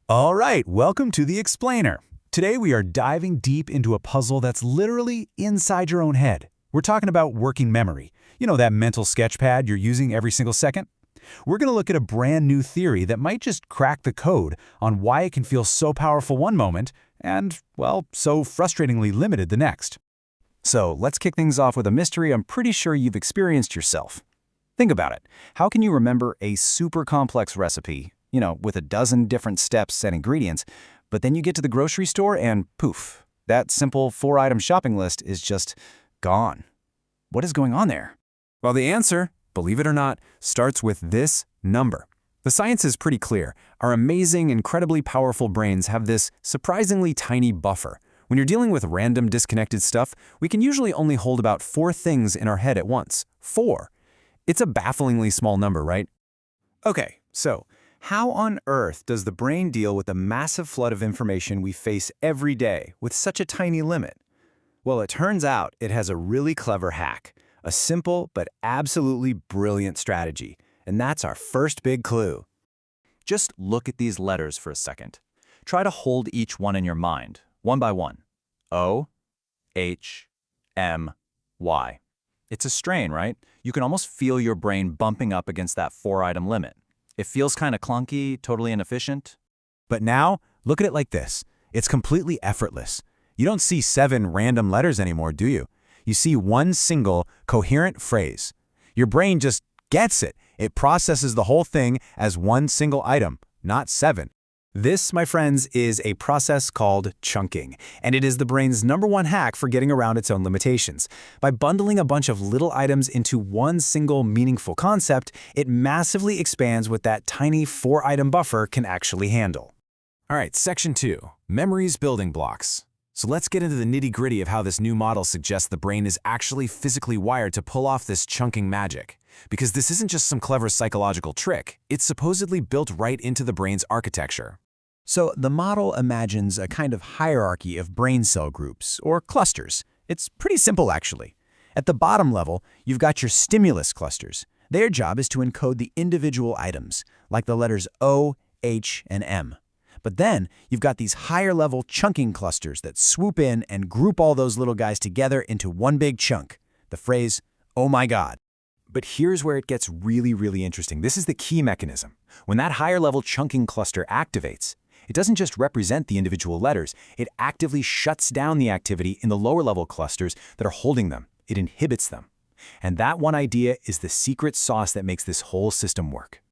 All right, welcome to The Explainer. Today we are diving deep into a puzzle that's literally inside your own head. We're talking about working memory. You know, that mental sketch pad you're using every single second? We're going to look at a brand new theory that might just crack the code on why it can feel so powerful one moment and, well, so frustratingly limited the next. So let's kick things off with a mystery I'm pretty sure you've experienced yourself. Think about it. How can you remember a super complex recipe, with a dozen different steps and ingredients, but then you get to the grocery store and poof, that simple 4-item shopping list is just gone? What is going on there? Well, the answer, believe it or not, starts with this number. The science is pretty clear. Our amazing, incredibly powerful brains have this surprisingly tiny buffer. When you're dealing with random disconnected stuff, we can usually only hold about 4 things in our head at once. 4. It's a bafflingly small number, right? Okay, so how on earth does the brain deal with the massive flood of information we face every day with such a tiny limit? Well, it turns out it has a really clever hack, a simple but absolutely brilliant strategy, and that's our first big clue. Just look at these letters for a second. Try to hold each one in your mind, one by one. O, H, M, Y. It's a strain, right? You can almost feel your brain bumping up against that 4-item limit. It feels kind of clunky, totally inefficient. But now, look at it like this. It's completely effortless. You don't see 7 random letters anymore, do you? You see one single, coherent phrase. Your brain just gets it. It processes the whole thing as one single item, not 7. This, my friends, is a process called chunking, and it is the brain's #1 hack for getting around its own limitations. By bundling a bunch of little items into one single meaningful concept, it massively expands what that tiny 4-item buffer can actually handle. All right, section 2, memory's building blocks. So let's get into the nitty-gritty of how this new model suggests the brain is actually physically wired to pull off this chunking magic. Because this isn't just some clever psychological trick, it's supposedly built right into the brain's architecture. So the model imagines a kind of hierarchy of brain cell groups, or clusters. It's pretty simple, actually. At the bottom level, you've got your stimulus clusters. Their job is to encode the individual items, like the letters O, H, and M. But then, you've got these higher-level chunking clusters that swoop in and group all those little guys together into one big chunk. The phrase, "Oh my God." But here's where it gets really interesting. This is the key mechanism. When that higher-level chunking cluster activates, it doesn't just represent the individual letters, it actively shuts down the activity in the lower-level clusters that are holding them. It inhibits them. And that one idea is the secret sauce that makes this whole system work.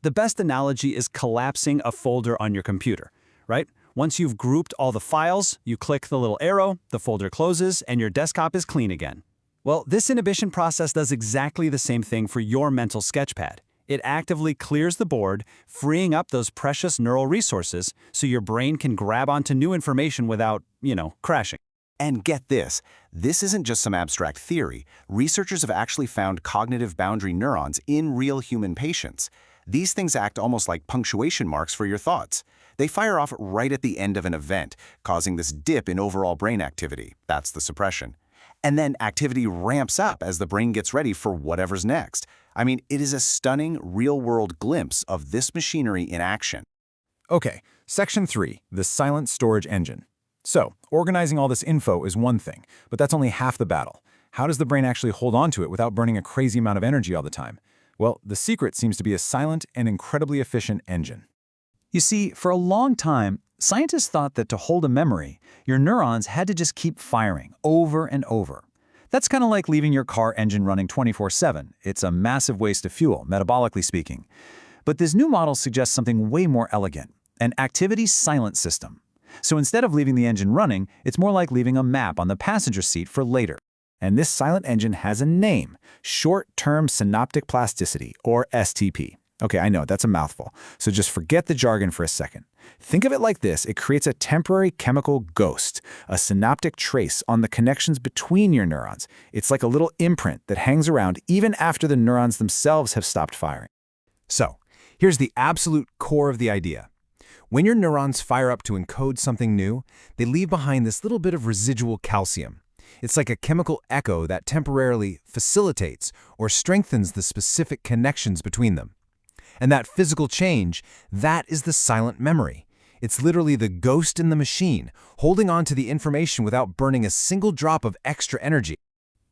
The best analogy is collapsing a folder on your computer, right? Once you've grouped all the files, you click the little arrow, the folder closes, and your desktop is clean again. Well, this inhibition process does exactly the same thing for your mental sketchpad. It actively clears the board, freeing up those precious neural resources so your brain can grab onto new information without, crashing. And get this isn't just some abstract theory. Researchers have actually found cognitive boundary neurons in real human patients. These things act almost like punctuation marks for your thoughts. They fire off right at the end of an event, causing this dip in overall brain activity. That's the suppression. And then activity ramps up as the brain gets ready for whatever's next. I mean, it is a stunning, real-world glimpse of this machinery in action. Okay, section 3, the silent storage engine. So, organizing all this info is one thing, but that's only half the battle. How does the brain actually hold on to it without burning a crazy amount of energy all the time? Well, the secret seems to be a silent and incredibly efficient engine. You see, for a long time, scientists thought that to hold a memory, your neurons had to just keep firing over and over. That's kind of like leaving your car engine running 24/7. It's a massive waste of fuel, metabolically speaking. But this new model suggests something way more elegant, an activity silent system. So instead of leaving the engine running, it's more like leaving a map on the passenger seat for later. And this silent engine has a name, short-term synaptic plasticity, or STP. Okay, I know, that's a mouthful, so just forget the jargon for a second. Think of it like this: it creates a temporary chemical ghost, a synaptic trace on the connections between your neurons. It's like a little imprint that hangs around even after the neurons themselves have stopped firing. So, here's the absolute core of the idea. When your neurons fire up to encode something new, they leave behind this little bit of residual calcium. It's like a chemical echo that temporarily facilitates or strengthens the specific connections between them. And that physical change, that is the silent memory. It's literally the ghost in the machine, holding on to the information without burning a single drop of extra energy.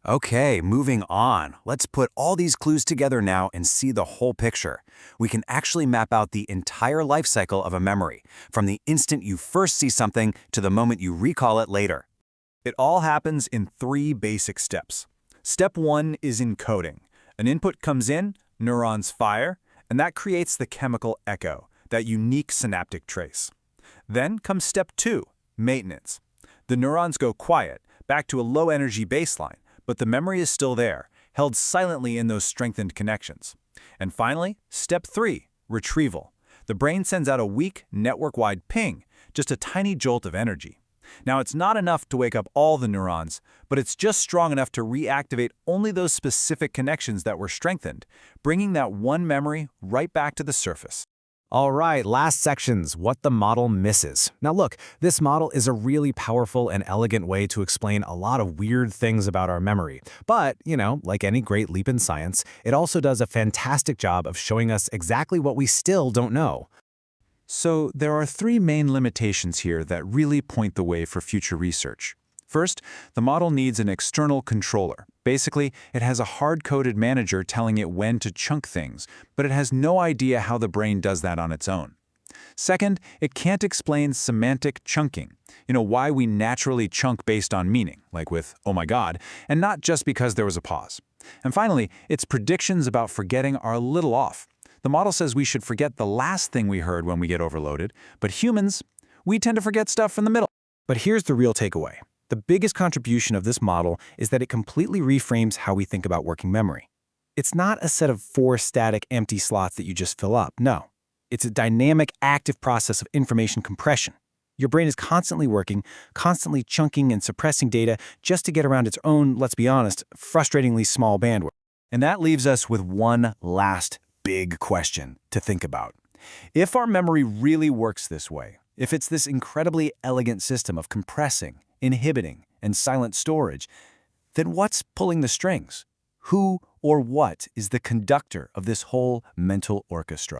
Okay, moving on. Let's put all these clues together now and see the whole picture. We can actually map out the entire life cycle of a memory, from the instant you first see something to the moment you recall it later. It all happens in 3 basic steps. Step 1 is encoding. An input comes in, neurons fire, and that creates the chemical echo, that unique synaptic trace. Then comes step 2, maintenance. The neurons go quiet, back to a low-energy baseline, but the memory is still there, held silently in those strengthened connections. And finally, step 3, retrieval. The brain sends out a weak, network-wide ping, just a tiny jolt of energy. Now, it's not enough to wake up all the neurons, but it's just strong enough to reactivate only those specific connections that were strengthened, bringing that one memory right back to the surface. All right, last sections, what the model misses. Now look, this model is a really powerful and elegant way to explain a lot of weird things about our memory. But, like any great leap in science, it also does a fantastic job of showing us exactly what we still don't know. So there are 3 main limitations here that really point the way for future research. First, the model needs an external controller. Basically, it has a hard-coded manager telling it when to chunk things, but it has no idea how the brain does that on its own. Second, it can't explain semantic chunking, why we naturally chunk based on meaning, like with, oh my god, and not just because there was a pause. And finally, its predictions about forgetting are a little off. The model says we should forget the last thing we heard when we get overloaded, but humans, we tend to forget stuff from the middle. But here's the real takeaway. The biggest contribution of this model is that it completely reframes how we think about working memory. It's not a set of 4 static, empty slots that you just fill up. No. It's a dynamic, active process of information compression. Your brain is constantly working, constantly chunking and suppressing data just to get around its own, let's be honest, frustratingly small bandwidth. And that leaves us with one last big question to think about. If our memory really works this way, if it's this incredibly elegant system of compressing, inhibiting, and silent storage, then what's pulling the strings? Who or what is the conductor of this whole mental orchestra?